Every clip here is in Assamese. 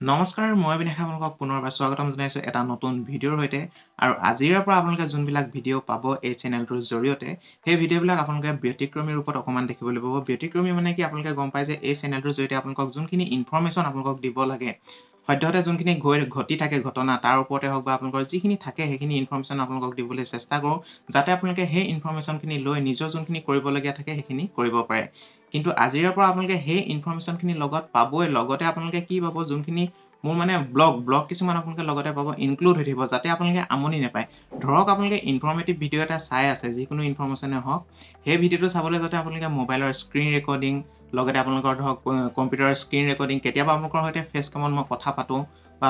নমস্কাৰ মই বিনাশ আপোনালোকক পুনৰবাৰ স্বাগতম জনাইছো এটা নতুন ভিডিঅ'ৰ সৈতে আৰু আজিৰ পৰা আপোনালোকে যোনবিলাক ভিডিঅ' পাব এই চেনেলটোৰ জৰিয়তে সেই ভিডিঅ'বিলাক আপোনালোকে ব্যতিক্ৰমী ৰূপত অকমান দেখিবলৈ পাব ব্যতিক্ৰমী মানে কি আপোনালোকে গম পায় যে এই চেনেলটোৰ জৰিয়তে আপোনালোকক যোনখিনি ইনফৰমেশ্যন আপোনালোকক দিব লাগে সদ্যহতে যোনখিনি ঘটি থাকে ঘটনা তাৰ ওপৰতে হওক বা আপোনালোকৰ যিখিনি থাকে সেইখিনি ইনফৰমেশ্যন আপোনালোকক দিবলৈ চেষ্টা কৰোঁ যাতে আপোনালোকে সেই ইনফৰমেশ্যনখিনি লৈ নিজৰ যোনখিনি কৰিবলগীয়া থাকে সেইখিনি কৰিব পাৰে কিন্তু আজিৰ পৰা আপোনালোকে সেই ইনফৰমেশ্যনখিনি লগত পাবই লগতে আপোনালোকে কি পাব যোনখিনি মোৰ মানে ব্লগ কিছুমান আপোনালোকে লগতে পাব ইনক্লুড হৈ থাকিব যাতে আপোনালোকে আমনি নাপায় ধৰক আপোনালোকে ইনফৰমেটিভ ভিডিঅ' এটা চাই আছে যিকোনো ইনফৰমেশ্যনে হওক সেই ভিডিঅ'টো চাবলৈ যাতে আপোনালোকে মোবাইলৰ স্ক্ৰীন ৰেকৰ্ডিং লগতে আপোনালোকৰ ধৰক কম্পিউটাৰৰ স্ক্ৰীন ৰেকৰ্ডিং কেতিয়াবা আপোনালোকৰ সৈতে ফেচ কামত মই কথা পাতো বা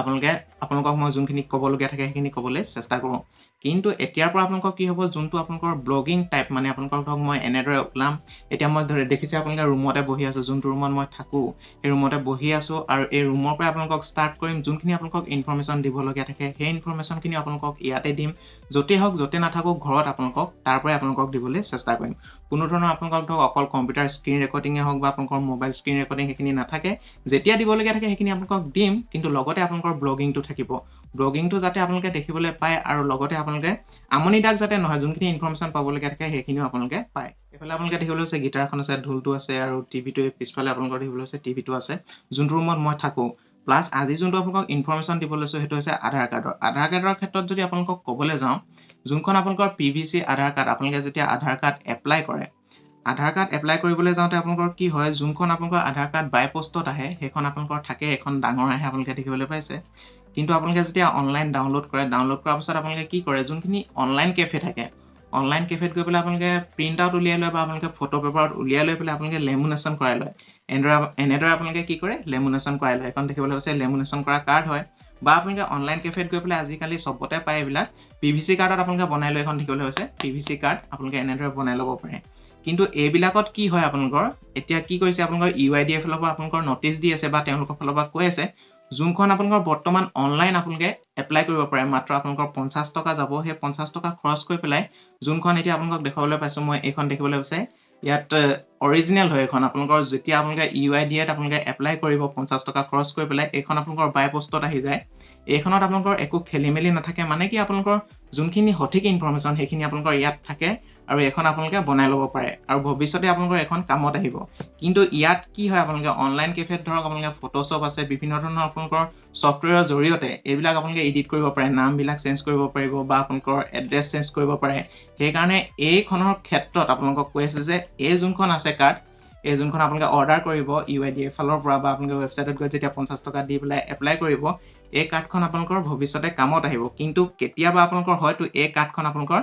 আপোনালোকক মই যোনখিনি ক'বলগীয়া থাকে সেইখিনি ক'বলৈ চেষ্টা কৰোঁ কিন্তু এতিয়াৰ পৰা আপোনালোকৰ কি হ'ব যোনটো আপোনালোকৰ ব্লগিং টাইপ মানে আপোনালোকৰ ধৰক মই এনেদৰে ওলাম এতিয়া মই দেখিছে আপোনালোকে ৰুমতে বহি আছো যোনটো ৰুমত মই থাকো এই ৰুমতে বহি আছো আৰু এই ৰুমৰ পৰা আপোনালোকক ষ্টাৰ্ট কৰিম যোনখিনি আপোনালোকক ইনফৰমেশ্যন দিবলগীয়া থাকে সেই ইনফৰমেশ্যনখিনি আপোনালোকক ইয়াতে দিম য'তে হওক য'তে নাথাকক ঘৰত আপোনালোকক তাৰ পৰাই আপোনালোকক দিবলৈ চেষ্টা কৰিম কোনো ধৰণৰ আপোনালোকক ধৰক অকল কম্পিউটাৰ স্ক্ৰীন ৰেকৰ্ডিঙে হওক বা আপোনালোকৰ মোবাইল স্ক্ৰীন ৰেকৰ্ডিং সেইখিনি নাথাকে যেতিয়া দিবলগীয়া থাকে সেইখিনি আপোনালোকক দিম কিন্তু লগতে আপোনালোকৰ ব্লগিংটো থাকিব ব্লগিংটো যাতে আপোনালোকে দেখিবলৈ পায় আৰু লগতে আপোনালোকে আমনিদায়ক যাতে নহয় যোনখিনি ইনফৰমেশ্যন পাবলগীয়া থাকে সেইখিনিও আপোনালোকে পায় এফালে আপোনালোকে দেখিবলৈ আছে গিটাৰখন আছে ঢোলটো আছে আৰু টিভিটো পিছফালে আপোনালোকৰ দেখিবলৈ আছে টিভিটো আছে যোনটো ৰুমত মই থাকো প্লাস আজি যোনটো আপোনালোকক ইনফৰমেশ্যন দিব লৈছো সেইটো হৈছে আধাৰ কাৰ্ডৰ ক্ষেত্ৰত যদি আপোনালোকক ক'বলৈ যাওঁ যোনখন আপোনালোকৰ PVC আধাৰ কাৰ্ড আপোনালোকে যেতিয়া আধাৰ কাৰ্ড এপ্লাই কৰে আধাৰ কাৰ্ড এপ্লাই কৰিবলৈ যাওঁতে আপোনালোকৰ কি হয় যোনখন আপোনালোকৰ আধাৰ কাৰ্ড বাই পোষ্টত আহে সেইখন আপোনালোকৰ থাকে এখন ডাঙৰ আহে আপোনালোকে দেখিবলৈ পাইছে কিন্তু আপোনালোকে যেতিয়া অনলাইন ডাউনলোড কৰাৰ পিছত আপোনালোকে কি কৰে যোনখিনি অনলাইন কেফে থাকে অনলাইন কেফেত গৈ পেলাই আপোনালোকে প্ৰিন্ট আউট উলিয়াই লয় বা আপোনালোকে ফটো পেপাৰত উলিয়াই লৈ পেলাই আপোনালোকে লেমিনেশ্যন কৰাই লয় এনেদৰে আপোনালোকে কি কৰে লেমিনেশ্যন কৰাই লয় এখন দেখিবলৈ পাইছে লেমিনেশ্যন কৰা কাৰ্ড হয় বা আপোনালোকে অনলাইন কেফেত গৈ পেলাই আজিকালি চবতে পায় এইবিলাক PVC কাৰ্ডত আপোনালোকে বনাই লৈ এখন দেখিবলৈ পাইছে PVC কাৰ্ড আপোনালোকে এনেদৰে বনাই ল'ব পাৰে কিন্তু এইবিলাকত কি হয় আপোনালোকৰ এতিয়া কি কৰিছে আপোনালোকৰ UID এৰ ফালৰ পৰা আপোনালোকৰ নটিচ দি আছে বা তেওঁলোকৰ ফালৰ পৰা কৈ আছে যোনখন আপোনালোকৰ বৰ্তমান অনলাইন আপোনালোকে এপ্লাই কৰিব পাৰে মাত্ৰ আপোনালোকৰ 50 টকা যাব সেই 50 টকা খৰচ কৰি পেলাই যোনখন এতিয়া আপোনালোকক দেখাবলৈ পাইছো মই এইখন দেখিবলৈ পাইছে ইয়াত অৰিজিনাল হয় এখন আপোনালোকৰ যেতিয়া আপোনালোকে UID এত আপোনালোকে এপ্লাই কৰিব 50 টকা খৰচ কৰি পেলাই এইখন আপোনালোকৰ বাই পোষ্টত আহি যায় এইখনত আপোনালোকৰ একো খেলিমেলি নাথাকে মানে কি আপোনালোকৰ যোনখিনি সঠিক ইনফৰমেশ্যন সেইখিনি আপোনালোকৰ ইয়াত থাকে আৰু এখন আপোনালোকে বনাই ল'ব পাৰে আৰু ভৱিষ্যতে আপোনালোকৰ এখন কামত আহিব কিন্তু ইয়াত কি হয় আপোনালোকে অনলাইন কেফেত ধৰক আপোনালোকে ফটোশ্বপ আছে বিভিন্ন ধৰণৰ আপোনালোকৰ সফটওয়্যাৰৰ জৰিয়তে এইবিলাক আপোনালোকে এডিট কৰিব পাৰে নামবিলাক চেঞ্জ কৰিব পাৰিব বা আপোনালোকৰ এড্ৰেছ চেঞ্জ কৰিব পাৰে সেই কাৰণে এইখনৰ ক্ষেত্ৰত আপোনালোকক কৈ আছে যে এই যোনখন আছে কাৰ্ড এই যোনখন আপোনালোকে অৰ্ডাৰ কৰিব UID এৰ ফালৰ পৰা বা আপোনালোকে ৱেবছাইটত গৈ যেতিয়া 50 টকা দি পেলাই এপ্লাই কৰিব এই কাৰ্ডখন আপোনালোকৰ ভৱিষ্যতে কামত আহিব কিন্তু কেতিয়াবা আপোনালোকৰ হয়তো এই কাৰ্ডখন আপোনালোকৰ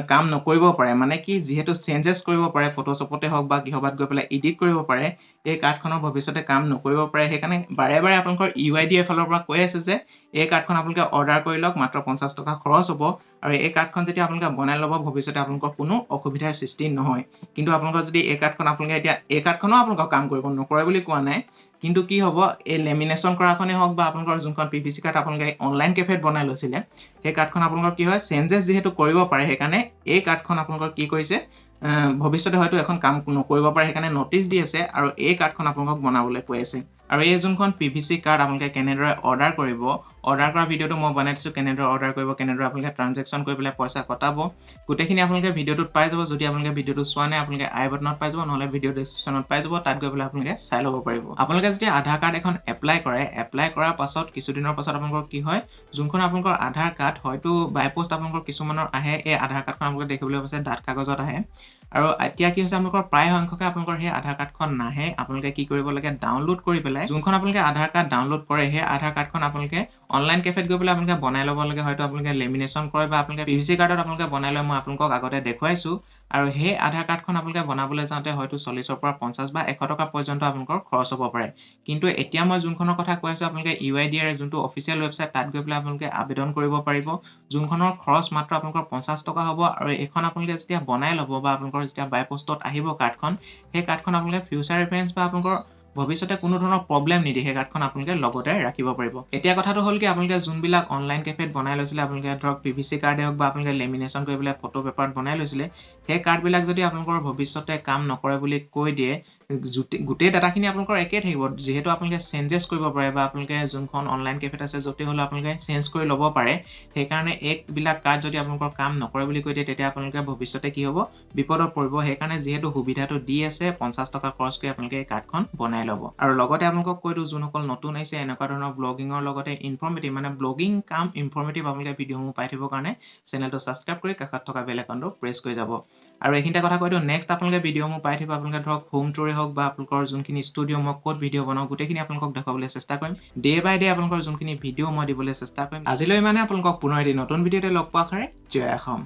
কাম নকৰিব পাৰে মানে কি যেহেতু চেঞ্জেছ কৰিব পাৰে ফটোশ্বপতে হওক বা কিহবাত গৈ পেলাই এডিট কৰিব পাৰে এই কাৰ্ডখনৰ ভৱিষ্যতে কাম নকৰিব পাৰে সেইকাৰণে বাৰে বাৰে আপোনালোকৰ UID এৰ ফালৰ পৰা কৈ আছে যে এই কাৰ্ডখন আপোনালোকে অৰ্ডাৰ কৰি লওক মাত্ৰ 50 টকা খৰচ হ'ব আৰু এই কাৰ্ডখন যেতিয়া আপোনালোকে বনাই ল'ব ভৱিষ্যতে আপোনালোকৰ কোনো অসুবিধাৰ সৃষ্টি নহয় কিন্তু আপোনালোকৰ যদি এই কাৰ্ডখন আপোনালোকে এতিয়া এই কাৰ্ডখনো আপোনালোকৰ কাম কৰিব নকৰে বুলি কোৱা নাই কিন্তু কি হ'ব এই লেমিনেশ্যন কৰাখনে হওক বা আপোনালোকৰ যোনখন PVC কাৰ্ড আপোনালোকে অনলাইন কেফেত বনাই লৈছিলে সেই কাৰ্ডখন আপোনালোকৰ কি হয় চেঞ্জেছ যেহেতু কৰিব পাৰে সেইকাৰণে এই কাৰ্ডখন আপোনালোকৰ কি কৰিছে ভৱিষ্যতে হয়তো এখন কাম নকৰিব পাৰে সেইকাৰণে নটিচ দি আছে আৰু এই কাৰ্ডখন আপোনালোকক বনাবলৈ কৈ আছে আৰু এই যোনখন PVC কাৰ্ড আপোনালোকে কেনেদৰে অৰ্ডাৰ কৰিব অৰ্ডাৰ কৰা ভিডিঅটো মই বনাই দিছো কেনেদৰে অৰ্ডাৰ কৰিব কেনেদৰে আপোনালোকে ট্ৰানজেকচন কৰি পেলাই পইচা কটাব গোটেইখিনি আপোনালোকে ভিডিঅটোত পাই যাব যদি আপোনালোকে ভিডিঅটো চোৱা নাই আপোনালোকে আই বাটনত পাই যাব নহলে ভিডিঅ ডেসক্ৰিপচনত পাই যাব তাত গৈ পেলাই আপোনালোকে চাই ল'ব পাৰিব আপোনালোকে যদি আধাৰ কাৰ্ড এখন এপ্লাই কৰাৰ পাছত কিছুদিনৰ পাছত আপোনালোকৰ কি হয় যোনখন আপোনালোকৰ আধাৰ কাৰ্ড হয়তো বাই পোষ্ট আপোনালোকৰ কিছুমানৰ আহে এই আধাৰ কাৰ্ডখন আপোনালোকে দেখিবলৈ পাইছে ডাঠ কাগজত আহে আৰু এতিয়া কি হৈছে আপোনালোকৰ প্ৰায় সংখ্যকে আপোনালোকৰ সেই আধাৰ কাৰ্ডখন নাহে আপোনালোকে কি কৰিব লাগে ডাউনলোড কৰি পেলাই যোনখন আপোনালোকে আধাৰ কাৰ্ড ডাউনলোড কৰে সেই আধাৰ কাৰ্ডখন আপোনালোকে অনলাইন কেফেত গৈ পেলাই আপোনালোকে বনাই ল'ব লাগে হয়তো আপোনালোকে লেমিনেশ্যন কৰে বা আপোনালোকে PVC কাৰ্ডত আপোনালোকে বনাই লয় মই আপোনালোকক আগতে দেখুৱাইছো আৰু সেই আধাৰ কাৰ্ডখন আপোনালোকে বনাবলৈ যাওঁতে হয়তো 40 ৰ পৰা 50 বা 100 টকা পৰ্যন্ত আপোনালোকৰ খৰচ হ'ব পাৰে কিন্তু এতিয়া মই যোনখনৰ কথা কৈ আছো আপোনালোকে UID এৰ যোনটো অফিচিয়েল ৱেবছাইট তাত গৈ পেলাই আপোনালোকে আবেদন কৰিব পাৰিব যোনখনৰ খৰচ মাত্ৰ আপোনালোকৰ 50 টকা হ'ব আৰু এখন আপোনালোকে যেতিয়া বনাই ল'ব বা আপোনালোকৰ যেতিয়া বাই পোষ্টত আহিব কাৰ্ডখন সেই কাৰ্ডখন আপোনালোকে ফিউচাৰ ৰেফাৰেন্স বা আপোনালোকৰ ভৱিষ্যতে কোনো ধৰণৰ প্ৰবলেম নিদিয়ে সেই কাৰ্ডখন আপোনালোকে লগতে ৰাখিব পাৰিব এতিয়া কথাটো হ'ল কি আপোনালোকে যোনবিলাক অনলাইন কেফেত বনাই লৈছিলে আপোনালোকে ধৰক PVC কাৰ্ডে হওক বা আপোনালোকে লেমিনেশ্যন কৰি পেলাই ফটো পেপাৰত বনাই লৈছিলে সেই কাৰ্ডবিলাক যদি আপোনালোকৰ ভৱিষ্যতে কাম নকৰে বুলি কৈ দিয়ে গোটেই ডাটাখিনি আপোনালোকৰ একেই থাকিব যেহেতু আপোনালোকে চেঞ্জেছ কৰিব পাৰে বা আপোনালোকে যোনখন অনলাইন কেফেত আছে য'তে হ'লে আপোনালোকে চেঞ্জ কৰি ল'ব পাৰে সেইকাৰণে একবিলাক কাৰ্ড যদি আপোনালোকৰ কাম নকৰে বুলি কৈ দিয়ে তেতিয়া আপোনালোকে ভৱিষ্যতে কি হ'ব বিপদত পৰিব সেইকাৰণে যিহেতু সুবিধাটো দি আছে 50 টকা খৰচ কৰি আপোনালোকে এই কাৰ্ডখন বনাই ল'ব আৰু লগতে আপোনালোকক কৈ দিওঁ যোনসকল নতুন আহিছে এনেকুৱা ধৰণৰ ব্লগিঙৰ লগতে ইনফৰ্মেটিভ মানে ব্লগিং কাম ইনফৰ্মেটিভ আপোনালোকে ভিডিঅ'সমূহ পাই থাকিবৰ কাৰণে চেনেলটো ছাবস্ক্ৰাইব কৰি কাষত থকা বেল আইকনটো প্ৰেছ কৰি যাব আৰু এইখিনিতে কথা কৈ দিওঁ নেক্সট আপোনালোকে ভিডিঅ'সমূহ পাই থাকিব আপোনালোকে ধৰক হোম টুৰে হওক বা আপোনালোকৰ যোনখিনি ষ্টুডিঅ' মই ক'ত ভিডিঅ' বনাওঁ গোটেইখিনি আপোনালোকক দেখাবলৈ চেষ্টা কৰিম ডে বাই ডে আপোনালোকৰ যোনখিনি ভিডিঅ' মই দিবলৈ চেষ্টা কৰিম আজিলৈ মানে আপোনালোকক পুনৰ এটি নতুন ভিডিঅ'তে লগ পোৱা আশাৰে জয় অসম